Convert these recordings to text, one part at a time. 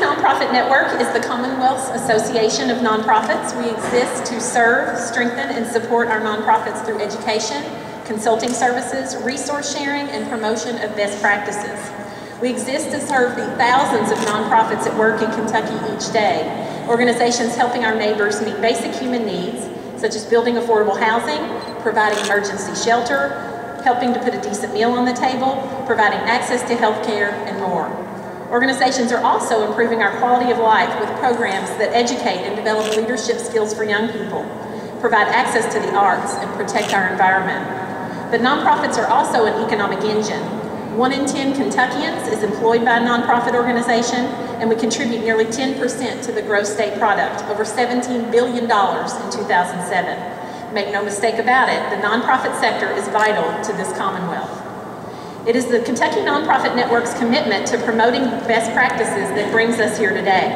Nonprofit Network is the Commonwealth's Association of Nonprofits. We exist to serve, strengthen, and support our nonprofits through education, consulting services, resource sharing, and promotion of best practices. We exist to serve the thousands of nonprofits at work in Kentucky each day, organizations helping our neighbors meet basic human needs, such as building affordable housing, providing emergency shelter, helping to put a decent meal on the table, providing access to health care, and more. Organizations are also improving our quality of life with programs that educate and develop leadership skills for young people, provide access to the arts, and protect our environment. But nonprofits are also an economic engine. 1 in 10 Kentuckians is employed by a nonprofit organization, and we contribute nearly 10% to the gross state product, over $17 billion in 2007. Make no mistake about it, the nonprofit sector is vital to this Commonwealth. It is the Kentucky Nonprofit Network's commitment to promoting best practices that brings us here today.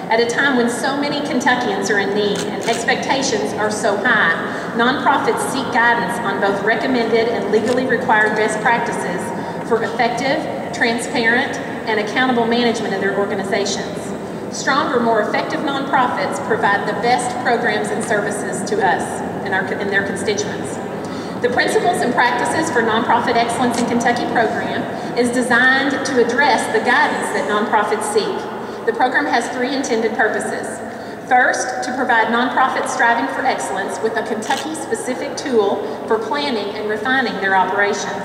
At a time when so many Kentuckians are in need and expectations are so high, nonprofits seek guidance on both recommended and legally required best practices for effective, transparent, and accountable management of their organizations. Stronger, more effective nonprofits provide the best programs and services to us and their constituents. The Principles and Practices for Nonprofit Excellence in Kentucky program is designed to address the guidance that nonprofits seek. The program has 3 intended purposes. First, to provide nonprofits striving for excellence with a Kentucky-specific tool for planning and refining their operations.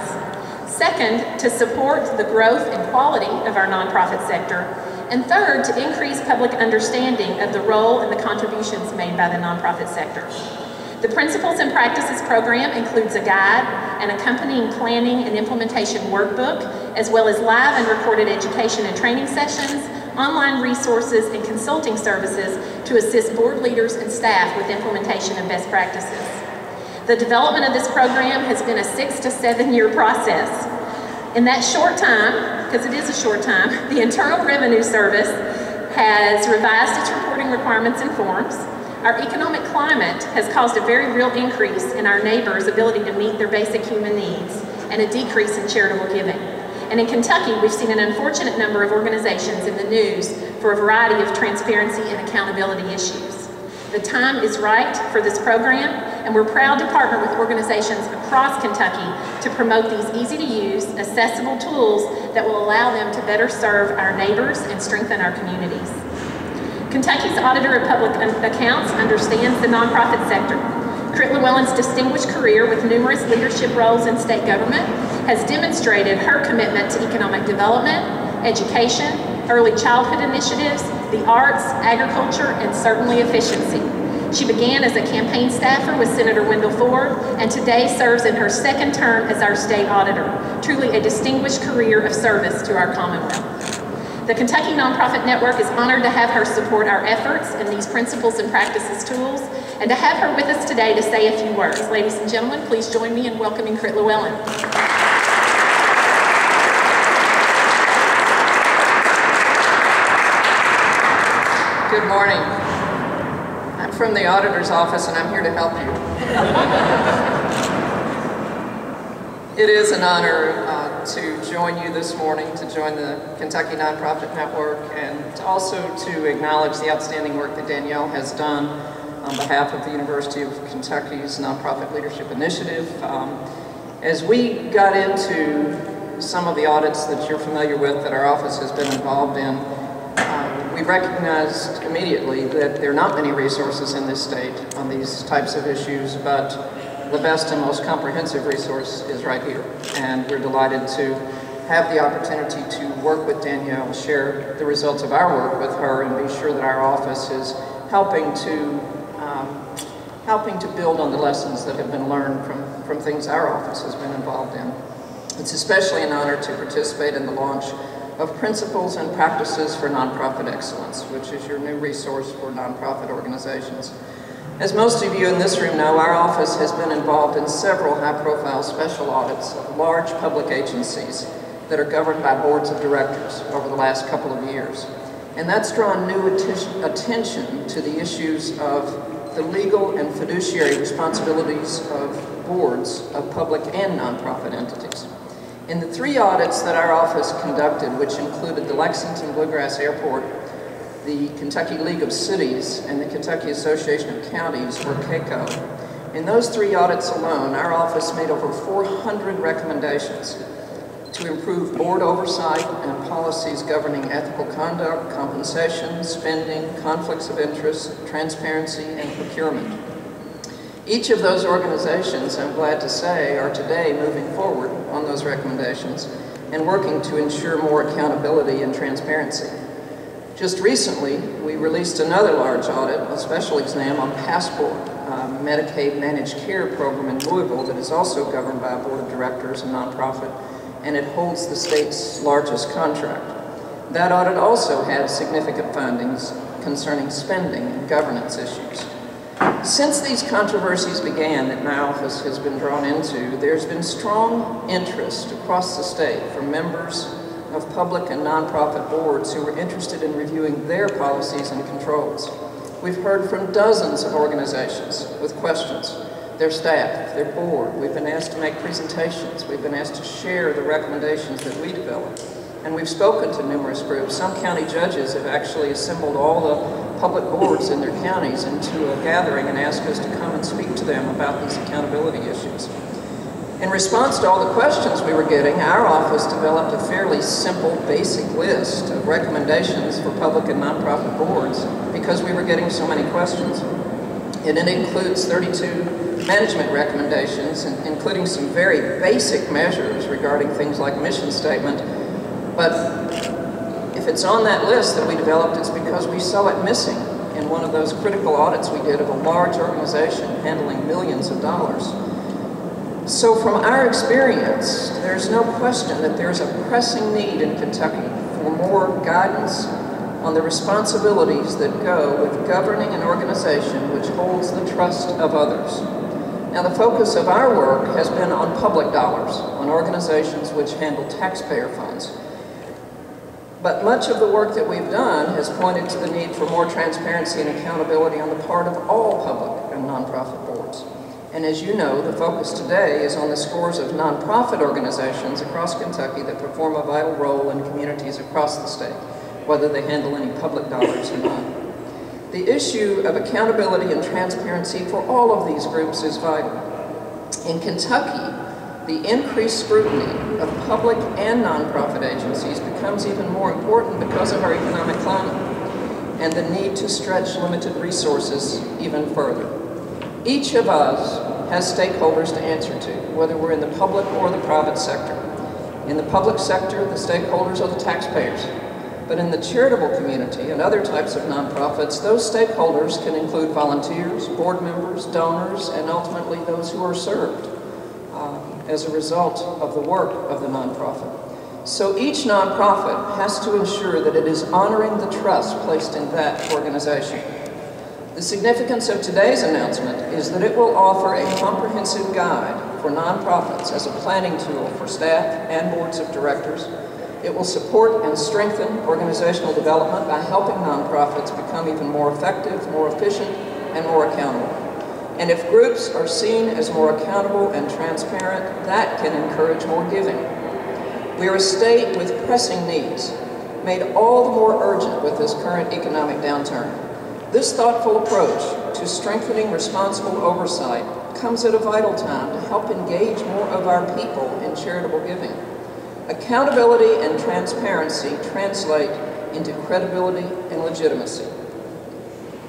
Second, to support the growth and quality of our nonprofit sector. And third, to increase public understanding of the role and the contributions made by the nonprofit sector. The Principles and Practices program includes a guide, an accompanying planning and implementation workbook, as well as live and recorded education and training sessions, online resources, and consulting services to assist board leaders and staff with implementation of best practices. The development of this program has been a 6 to 7 year process. In that short time, because it is a short time, the Internal Revenue Service has revised its reporting requirements and forms. Our economic climate has caused a very real increase in our neighbors' ability to meet their basic human needs and a decrease in charitable giving. And in Kentucky, we've seen an unfortunate number of organizations in the news for a variety of transparency and accountability issues. The time is right for this program, and we're proud to partner with organizations across Kentucky to promote these easy-to-use, accessible tools that will allow them to better serve our neighbors and strengthen our communities. Kentucky's Auditor of Public Accounts understands the nonprofit sector. Luallen's distinguished career with numerous leadership roles in state government has demonstrated her commitment to economic development, education, early childhood initiatives, the arts, agriculture, and certainly efficiency. She began as a campaign staffer with Senator Wendell Ford and today serves in her 2nd term as our state auditor. Truly a distinguished career of service to our Commonwealth. The Kentucky Nonprofit Network is honored to have her support our efforts in these Principles and Practices tools and to have her with us today to say a few words. Ladies and gentlemen, please join me in welcoming Luallen. Good morning. I'm from the Auditor's office and I'm here to help you. It is an honor to join you this morning, to join the Kentucky Nonprofit Network, and also to acknowledge the outstanding work that Danielle has done on behalf of the University of Kentucky's Nonprofit Leadership Initiative. As we got into some of the audits that you're familiar with that our office has been involved in, we recognized immediately that there are not many resources in this state on these types of issues, but the best and most comprehensive resource is right here. And we're delighted to have the opportunity to work with Danielle, share the results of our work with her, and be sure that our office is helping to build on the lessons that have been learned from things our office has been involved in. It's especially an honor to participate in the launch of Principles and Practices for Nonprofit Excellence, which is your new resource for nonprofit organizations. As most of you in this room know, our office has been involved in several high-profile special audits of large public agencies that are governed by boards of directors over the last couple of years. And that's drawn new attention to the issues of the legal and fiduciary responsibilities of boards of public and nonprofit entities. In the 3 audits that our office conducted, which included the Lexington Bluegrass Airport, the Kentucky League of Cities, and the Kentucky Association of Counties, or KACO. In those 3 audits alone, our office made over 400 recommendations to improve board oversight and policies governing ethical conduct, compensation, spending, conflicts of interest, transparency, and procurement. Each of those organizations, I'm glad to say, are today moving forward on those recommendations and working to ensure more accountability and transparency. Just recently, we released another large audit, a special exam on Passport, a Medicaid managed care program in Louisville that is also governed by a board of directors, a nonprofit, and it holds the state's largest contract. That audit also had significant findings concerning spending and governance issues. Since these controversies began that my office has been drawn into, there's been strong interest across the state from members of public and nonprofit boards who were interested in reviewing their policies and controls. We've heard from dozens of organizations with questions, their staff, their board. We've been asked to make presentations. We've been asked to share the recommendations that we developed. And we've spoken to numerous groups. Some county judges have actually assembled all the public boards in their counties into a gathering and asked us to come and speak to them about these accountability issues. In response to all the questions we were getting, our office developed a fairly simple, basic list of recommendations for public and nonprofit boards because we were getting so many questions. And it includes 32 management recommendations, including some very basic measures regarding things like mission statement. But if it's on that list that we developed, it's because we saw it missing in one of those critical audits we did of a large organization handling millions of dollars. So from our experience, there's no question that there's a pressing need in Kentucky for more guidance on the responsibilities that go with governing an organization which holds the trust of others. Now, the focus of our work has been on public dollars, on organizations which handle taxpayer funds. But much of the work that we've done has pointed to the need for more transparency and accountability on the part of all public and nonprofit boards. And as you know, the focus today is on the scores of nonprofit organizations across Kentucky that perform a vital role in communities across the state, whether they handle any public dollars or not. The issue of accountability and transparency for all of these groups is vital. In Kentucky, the increased scrutiny of public and nonprofit agencies becomes even more important because of our economic climate and the need to stretch limited resources even further. Each of us has stakeholders to answer to, whether we're in the public or the private sector. In the public sector, the stakeholders are the taxpayers. But in the charitable community and other types of nonprofits, those stakeholders can include volunteers, board members, donors, and ultimately those who are served as a result of the work of the nonprofit. So each nonprofit has to ensure that it is honoring the trust placed in that organization. The significance of today's announcement is that it will offer a comprehensive guide for nonprofits as a planning tool for staff and boards of directors. It will support and strengthen organizational development by helping nonprofits become even more effective, more efficient, and more accountable. And if groups are seen as more accountable and transparent, that can encourage more giving. We are a state with pressing needs, made all the more urgent with this current economic downturn. This thoughtful approach to strengthening responsible oversight comes at a vital time to help engage more of our people in charitable giving. Accountability and transparency translate into credibility and legitimacy.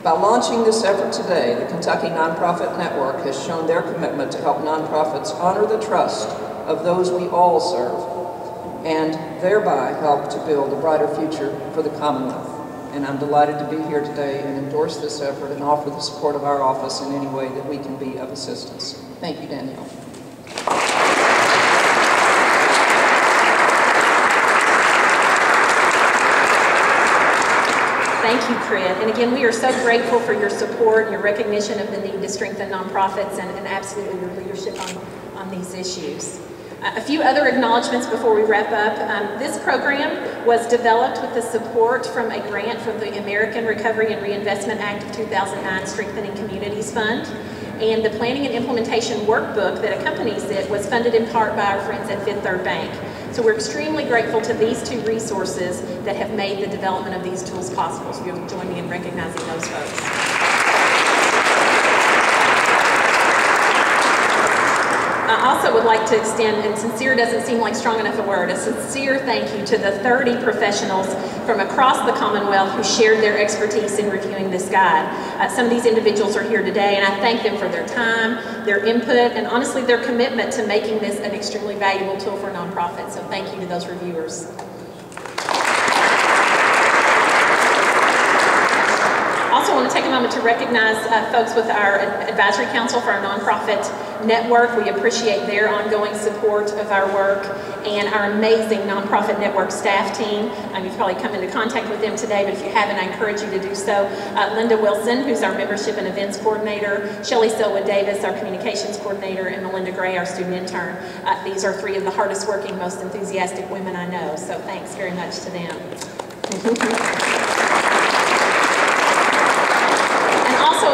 By launching this effort today, the Kentucky Nonprofit Network has shown their commitment to help nonprofits honor the trust of those we all serve, and thereby help to build a brighter future for the Commonwealth. And I'm delighted to be here today and endorse this effort and offer the support of our office in any way that we can be of assistance. Thank you, Danielle. Thank you, Crit. And again, we are so grateful for your support and your recognition of the need to strengthen nonprofits and absolutely your leadership on these issues. A few other acknowledgments before we wrap up. This program was developed with the support from a grant from the American Recovery and Reinvestment Act of 2009 Strengthening Communities Fund. And the planning and implementation workbook that accompanies it was funded in part by our friends at Fifth Third Bank. So we're extremely grateful to these two resources that have made the development of these tools possible. So you'll join me in recognizing those folks. I also would like to extend, and sincere doesn't seem like strong enough a word, a sincere thank you to the 30 professionals from across the Commonwealth who shared their expertise in reviewing this guide. Some of these individuals are here today, and I thank them for their time, their input, and honestly their commitment to making this an extremely valuable tool for nonprofits. So thank you to those reviewers. Also want to take a moment to recognize folks with our advisory council for our nonprofit network. We appreciate their ongoing support of our work, and our amazing nonprofit network staff team. You've probably come into contact with them today, but if you haven't, I encourage you to do so. Linda Wilson, who's our membership and events coordinator, Shelley Selwood Davis, our communications coordinator, and Melinda Gray, our student intern. These are three of the hardest working, most enthusiastic women I know, so thanks very much to them.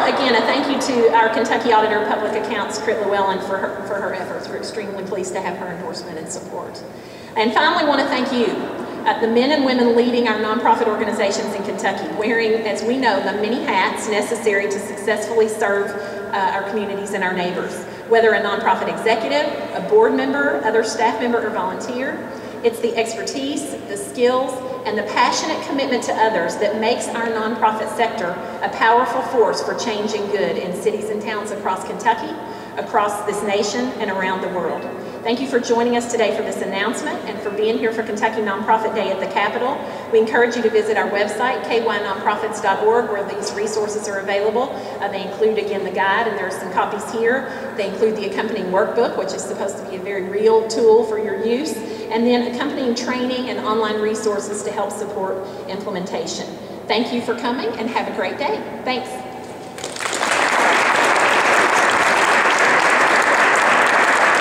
Again, a thank you to our Kentucky Auditor of Public Accounts, Luallen, for her efforts. We're extremely pleased to have her endorsement and support. And finally, want to thank you, the men and women leading our nonprofit organizations in Kentucky, wearing, as we know, the many hats necessary to successfully serve our communities and our neighbors. Whether a nonprofit executive, a board member, other staff member, or volunteer, it's the expertise, the skills, and the passionate commitment to others that makes our nonprofit sector a powerful force for changing good in cities and towns across Kentucky, across this nation, and around the world. Thank you for joining us today for this announcement and for being here for Kentucky Nonprofit Day at the Capitol. We encourage you to visit our website, kynonprofits.org, where these resources are available. They include, again, the guide, and there are some copies here. They include the accompanying workbook, which is supposed to be a very real tool for your use, and then accompanying training and online resources to help support implementation. Thank you for coming, and have a great day. Thanks.